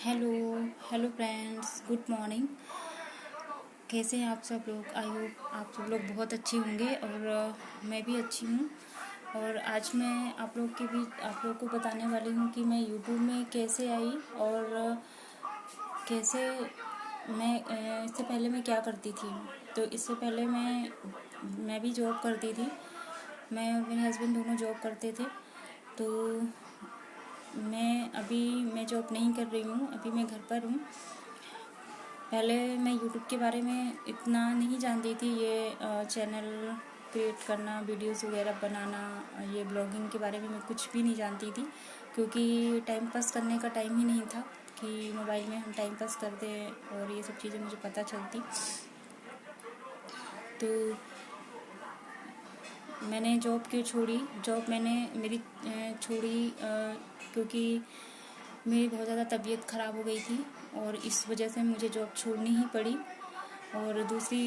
Hello hello friends, good morning. कैसे हैं आप सब लोग? आई होप आप सब लोग बहुत अच्छे होंगे और मैं भी अच्छी हूँ। और आज मैं आप लोग को बताने वाली हूँ कि मैं यूट्यूब में कैसे आई और कैसे इससे पहले मैं क्या करती थी। तो इससे पहले मैं भी जॉब करती थी। मैं और मेरे हस्बैंड दोनों जॉब करते थे। तो मैं जॉब नहीं कर रही हूँ, अभी मैं घर पर हूँ। पहले मैं यूट्यूब के बारे में इतना नहीं जानती थी। ये चैनल क्रिएट करना, वीडियोस वगैरह बनाना, ये ब्लॉगिंग के बारे में मैं कुछ भी नहीं जानती थी, क्योंकि टाइम पास करने का टाइम ही नहीं था कि मोबाइल में हम टाइम पास करते हैं और ये सब चीज़ें मुझे पता चलती। तो मैंने जॉब मैंने मेरी छोड़ी क्योंकि मेरी बहुत ज़्यादा तबीयत ख़राब हो गई थी और इस वजह से मुझे जॉब छोड़नी ही पड़ी। और दूसरी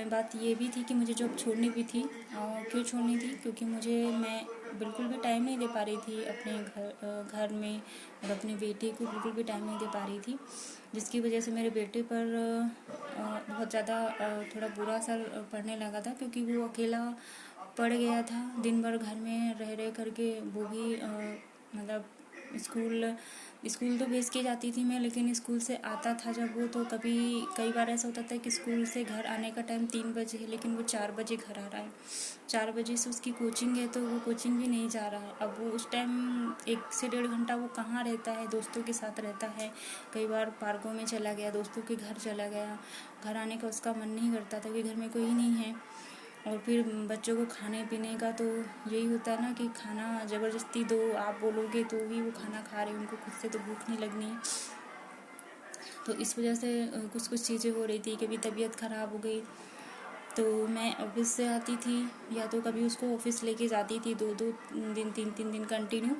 बात ये भी थी कि मुझे जॉब छोड़नी भी थी। क्यों छोड़नी थी? क्योंकि मैं बिल्कुल भी टाइम नहीं दे पा रही थी अपने घर में और अपने बेटे को बिल्कुल भी टाइम नहीं दे पा रही थी, जिसकी वजह से मेरे बेटे पर बहुत ज़्यादा थोड़ा बुरा असर पड़ने लगा था, क्योंकि वो अकेला पड़ गया था। दिन भर घर में रह करके वो भी मतलब स्कूल तो भेज के जाती थी मैं, लेकिन स्कूल से आता था जब वो, तो कई बार ऐसा होता था कि स्कूल से घर आने का टाइम 3 बजे है, लेकिन वो 4 बजे घर आ रहा है। 4 बजे से उसकी कोचिंग है, तो वो कोचिंग भी नहीं जा रहा है। अब वो उस टाइम 1 से 1.5 घंटा वो कहाँ रहता है, दोस्तों के साथ रहता है। कई बार पार्कों में चला गया, दोस्तों के घर चला गया। घर आने का उसका मन नहीं करता था कि घर में कोई नहीं है। और फिर बच्चों को खाने पीने का तो यही होता है ना कि खाना ज़बरदस्ती दो, आप बोलोगे तो ही वो खाना खा रहे हैं, उनको खुद से तो भूख नहीं लगनी। तो इस वजह से कुछ चीज़ें हो रही थी। कभी तबीयत ख़राब हो गई तो मैं ऑफिस से आती थी, या तो कभी उसको ऑफिस लेके जाती थी 2-2 दिन 3-3 दिन कंटिन्यू।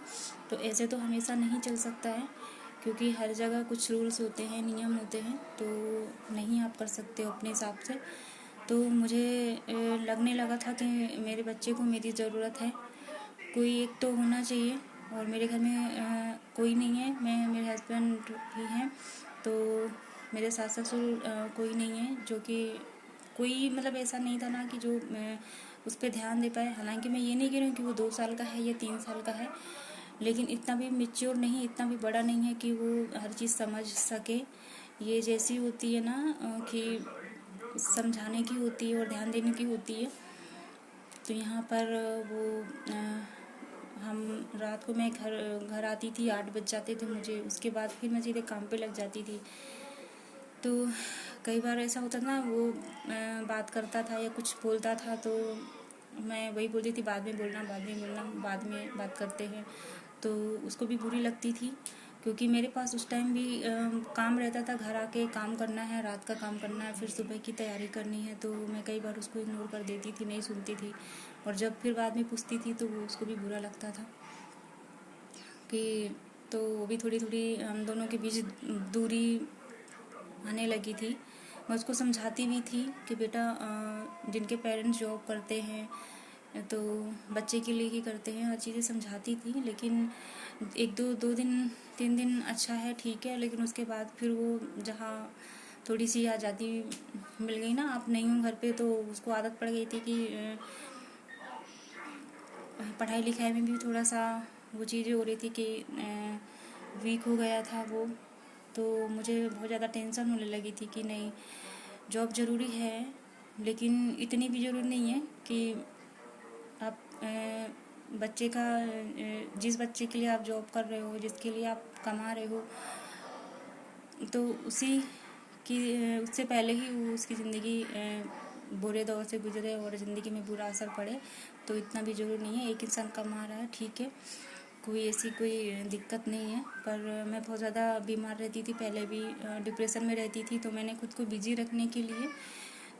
तो ऐसे तो हमेशा नहीं चल सकता है, क्योंकि हर जगह कुछ रूल्स होते हैं, नियम होते हैं, तो नहीं आप कर सकते हो अपने हिसाब से। तो मुझे लगने लगा था कि मेरे बच्चे को मेरी ज़रूरत है, कोई एक तो होना चाहिए। और मेरे घर में कोई नहीं है, मैं मेरे हस्बैंड ही हैं। तो मेरे सास ससुर कोई नहीं है, जो कि कोई मतलब ऐसा नहीं था ना कि जो मैं उस पर ध्यान दे पाए। हालांकि मैं ये नहीं कह रही हूँ कि वो 2 साल का है या 3 साल का है, लेकिन इतना भी मैच्योर नहीं, इतना भी बड़ा नहीं है कि वो हर चीज़ समझ सके। ये जैसी होती है ना कि समझाने की होती है और ध्यान देने की होती है। तो यहाँ पर हम रात को मैं घर आती थी, 8 बज जाते थे मुझे। उसके बाद फिर मैं सीधे काम पे लग जाती थी। तो कई बार ऐसा होता था ना, वो बात करता था या कुछ बोलता था, तो मैं वही बोलती थी बाद में बोलना, बाद में बात करते हैं। तो उसको भी बुरी लगती थी, क्योंकि मेरे पास उस टाइम भी काम रहता था, घर आके काम करना है, रात का काम करना है, फिर सुबह की तैयारी करनी है। तो मैं कई बार उसको इग्नोर कर देती थी, नहीं सुनती थी। और जब फिर बाद में पूछती थी तो वो उसको भी बुरा लगता था कि, तो वो भी थोड़ी थोड़ी हम दोनों के बीच दूरी आने लगी थी। मैं उसको समझाती भी थी कि बेटा, जिनके पेरेंट्स जॉब करते हैं तो बच्चे के लिए ही करते हैं, हर चीज़ें समझाती थी। लेकिन 1-2 दिन 3 दिन अच्छा है, ठीक है, लेकिन उसके बाद फिर वो जहाँ थोड़ी सी आज़ादी मिल गई ना, आप नहीं हूँ घर पे, तो उसको आदत पड़ गई थी कि पढ़ाई लिखाई में भी थोड़ा सा वो चीज़ें हो रही थी कि वीक हो गया था वो। तो मुझे बहुत ज़्यादा टेंशन होने लगी थी कि नहीं, जॉब ज़रूरी है, लेकिन इतनी भी ज़रूरी नहीं है कि आप बच्चे का जिस बच्चे के लिए आप जॉब कर रहे हो, जिसके लिए आप कमा रहे हो, तो उससे पहले ही वो उसकी ज़िंदगी बुरे दौर से गुजरे और ज़िंदगी में बुरा असर पड़े। तो इतना भी ज़रूरी नहीं है। एक इंसान कमा रहा है, ठीक है, कोई ऐसी कोई दिक्कत नहीं है। पर मैं बहुत ज़्यादा बीमार रहती थी, पहले भी डिप्रेशन में रहती थी, तो मैंने खुद को बिजी रखने के लिए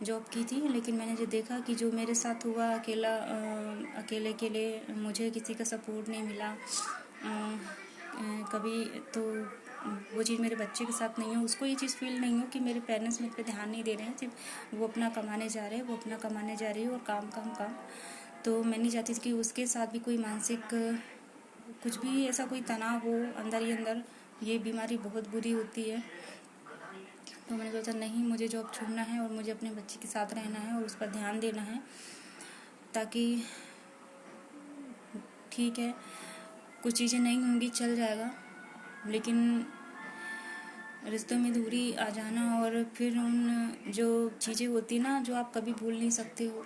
जॉब की थी। लेकिन मैंने जो देखा कि जो मेरे साथ हुआ, अकेले मुझे किसी का सपोर्ट नहीं मिला कभी। तो वो चीज़ मेरे बच्चे के साथ नहीं हो, उसको ये चीज़ फील नहीं हो कि मेरे पेरेंट्स मेरे पे ध्यान नहीं दे रहे हैं, सिर्फ वो अपना कमाने जा रहे हैं, वो अपना कमाने जा रही है और काम काम काम। तो मैं नहीं चाहती थी कि उसके साथ भी कोई मानसिक कुछ भी ऐसा कोई तनाव हो अंदर ही अंदर, ये बीमारी बहुत बुरी होती है। तो मैंने सोचा नहीं, मुझे जॉब छोड़ना है और मुझे अपने बच्चे के साथ रहना है और उस पर ध्यान देना है, ताकि ठीक है कुछ चीज़ें नहीं होंगी, चल जाएगा, लेकिन रिश्तों में दूरी आ जाना और फिर उन जो चीज़ें होती ना जो आप कभी भूल नहीं सकते हो,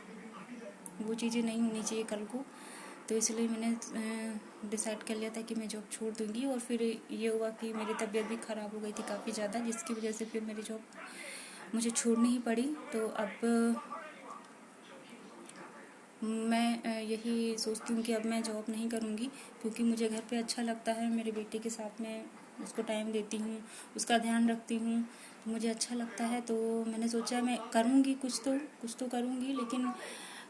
वो चीज़ें नहीं होनी चाहिए कल को। तो इसलिए मैंने डिसाइड कर लिया था कि मैं जॉब छोड़ दूंगी। और फिर ये हुआ कि मेरी तबीयत भी ख़राब हो गई थी काफ़ी ज़्यादा, जिसकी वजह से फिर मेरी जॉब मुझे छोड़नी ही पड़ी। तो अब मैं यही सोचती हूँ कि अब मैं जॉब नहीं करूँगी, क्योंकि मुझे घर पे अच्छा लगता है, मेरे बेटे के साथ मैं उसको टाइम देती हूँ, उसका ध्यान रखती हूँ, तो मुझे अच्छा लगता है। तो मैंने सोचा मैं करूँगी, कुछ तो करूँगी, लेकिन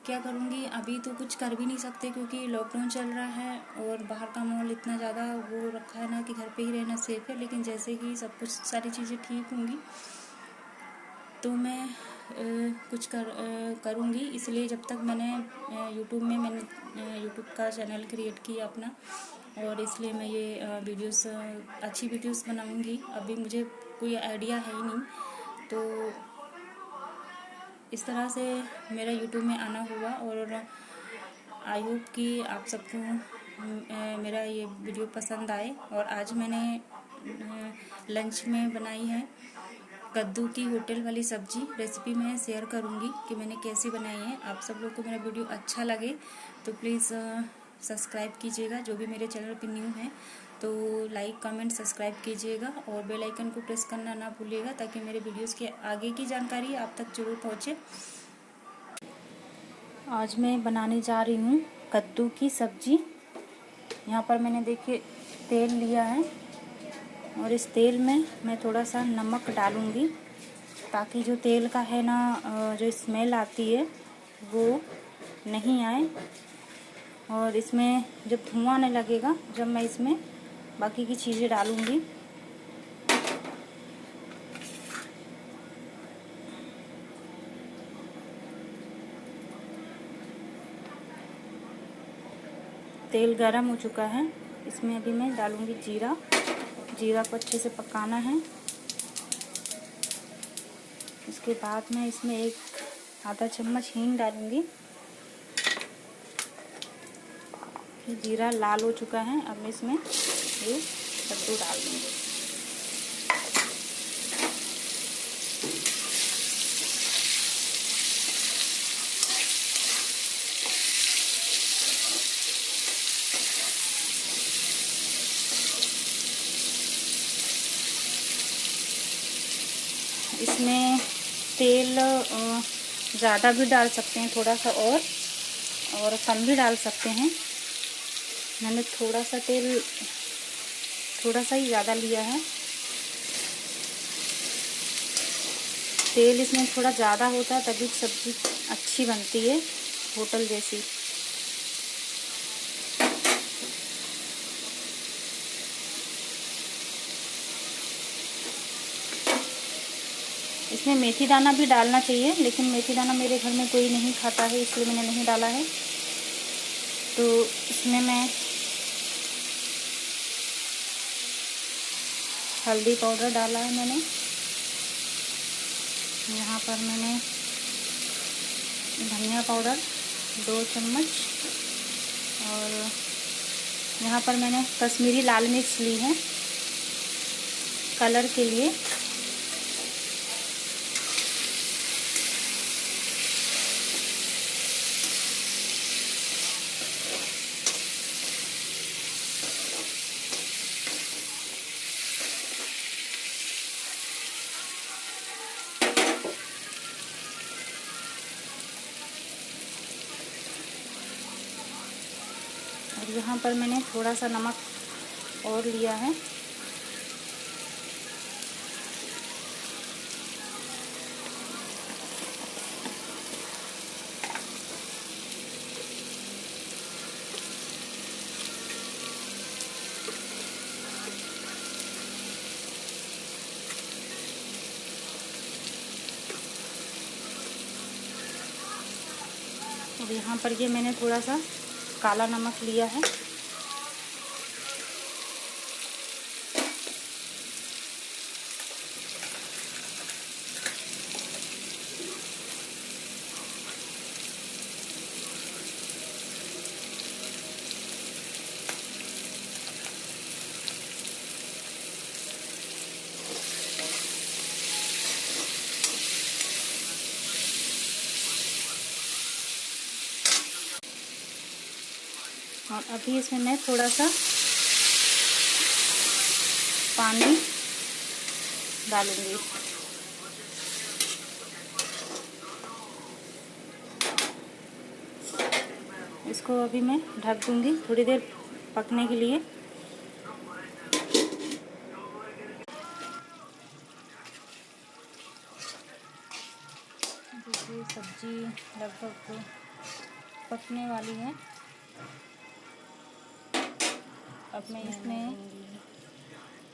क्या करूँगी, अभी तो कुछ कर भी नहीं सकते क्योंकि लॉकडाउन चल रहा है और बाहर का माहौल इतना ज़्यादा वो रखा है ना कि घर पे ही रहना सेफ है। लेकिन जैसे ही सब कुछ सारी चीज़ें ठीक होंगी तो मैं कुछ करूँगी। इसलिए जब तक मैंने यूट्यूब का चैनल क्रिएट किया अपना, और इसलिए मैं ये वीडियोस अच्छी वीडियोस बनाऊँगी। अभी मुझे कोई आइडिया है ही नहीं, तो इस तरह से मेरा यूट्यूब में आना हुआ। और आई होप कि आप सबको मेरा ये वीडियो पसंद आए। और आज मैंने लंच में बनाई है कद्दू की होटल वाली सब्जी। रेसिपी मैं शेयर करूंगी कि मैंने कैसे बनाई है। आप सब लोग को मेरा वीडियो अच्छा लगे तो प्लीज़ सब्सक्राइब कीजिएगा। जो भी मेरे चैनल पे न्यू है तो लाइक कमेंट सब्सक्राइब कीजिएगा और बेल आइकन को प्रेस करना ना भूलिएगा, ताकि मेरे वीडियोस के आगे की जानकारी आप तक जरूर पहुँचे। आज मैं बनाने जा रही हूँ कद्दू की सब्जी। यहाँ पर मैंने देखिए तेल लिया है और इस तेल में मैं थोड़ा सा नमक डालूँगी, ताकि जो तेल का है ना जो स्मेल आती है वो नहीं आए। और इसमें जब धुआं आने लगेगा, जब मैं इसमें बाकी की चीज़ें डालूँगी। तेल गरम हो चुका है, इसमें अभी मैं डालूँगी जीरा। जीरा को अच्छे से पकाना है। इसके बाद मैं इसमें एक आधा चम्मच हींग डालूँगी। जीरा लाल हो चुका है, अब मैं इसमें ये कद्दू डाल दूँगी। इसमें तेल ज़्यादा भी डाल सकते हैं थोड़ा सा, और कम भी डाल सकते हैं। मैंने थोड़ा सा तेल थोड़ा सा ही ज़्यादा लिया है। तेल इसमें थोड़ा ज़्यादा होता है तभी सब्ज़ी अच्छी बनती है, होटल जैसी। इसमें मेथी दाना भी डालना चाहिए, लेकिन मेथी दाना मेरे घर में कोई नहीं खाता है, इसलिए मैंने नहीं डाला है। तो इसमें मैं हल्दी पाउडर डाला है मैंने। यहाँ पर मैंने धनिया पाउडर 2 चम्मच, और यहाँ पर मैंने कश्मीरी लाल मिर्च ली है कलर के लिए। और यहाँ पर मैंने थोड़ा सा नमक और लिया है। और यहाँ पर ये मैंने थोड़ा सा काला नमक लिया है। और अभी इसमें मैं थोड़ा सा पानी डालूंगी। इसको अभी मैं ढक दूंगी थोड़ी देर पकने के लिए। देखिए सब्जी लगभग पकने वाली है। अब मैं इसमें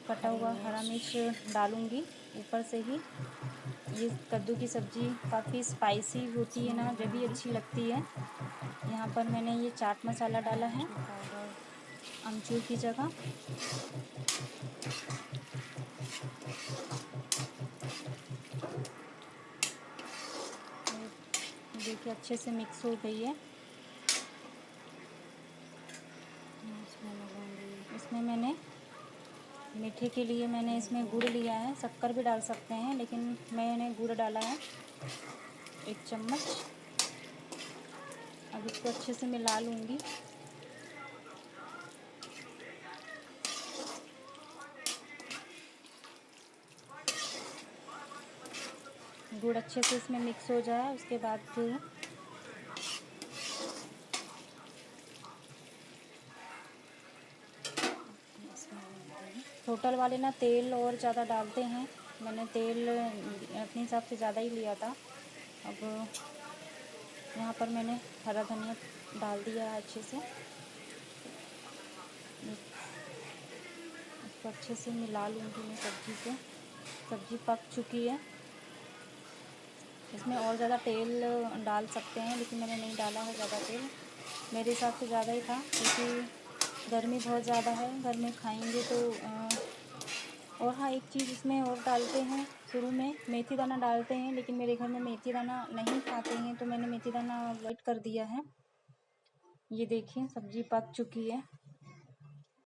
कटा हुआ हरा मिर्च डालूंगी ऊपर से ही। ये कद्दू की सब्ज़ी काफ़ी स्पाइसी होती है ना, जब भी अच्छी लगती है। यहाँ पर मैंने ये चाट मसाला डाला है अमचूर की जगह। देखिए अच्छे से मिक्स हो गई है। इसमें मैंने मीठे के लिए मैंने इसमें गुड़ लिया है, शक्कर भी डाल सकते हैं लेकिन मैंने गुड़ डाला है 1 चम्मच। अब इसको अच्छे से मिला लूँगी। गुड़ अच्छे से इसमें मिक्स हो जाए उसके बाद फिर होटल वाले ना तेल और ज़्यादा डालते हैं, मैंने तेल अपने हिसाब से ज़्यादा ही लिया था। अब यहाँ पर मैंने हरा धनिया डाल दिया है अच्छे से। इसको अच्छे से मिला लूँगी मैं सब्ज़ी को। सब्ज़ी पक चुकी है। इसमें और ज़्यादा तेल डाल सकते हैं लेकिन मैंने नहीं डाला है ज़्यादा तेल, मेरे हिसाब से ज़्यादा ही था क्योंकि गर्मी बहुत ज़्यादा है, घर में खाएंगे तो। और हाँ, एक चीज़ इसमें और डालते हैं, शुरू में मेथी दाना डालते हैं लेकिन मेरे घर में मेथी दाना नहीं खाते हैं तो मैंने मेथी दाना अवॉइड कर दिया है। ये देखिए सब्ज़ी पक चुकी है।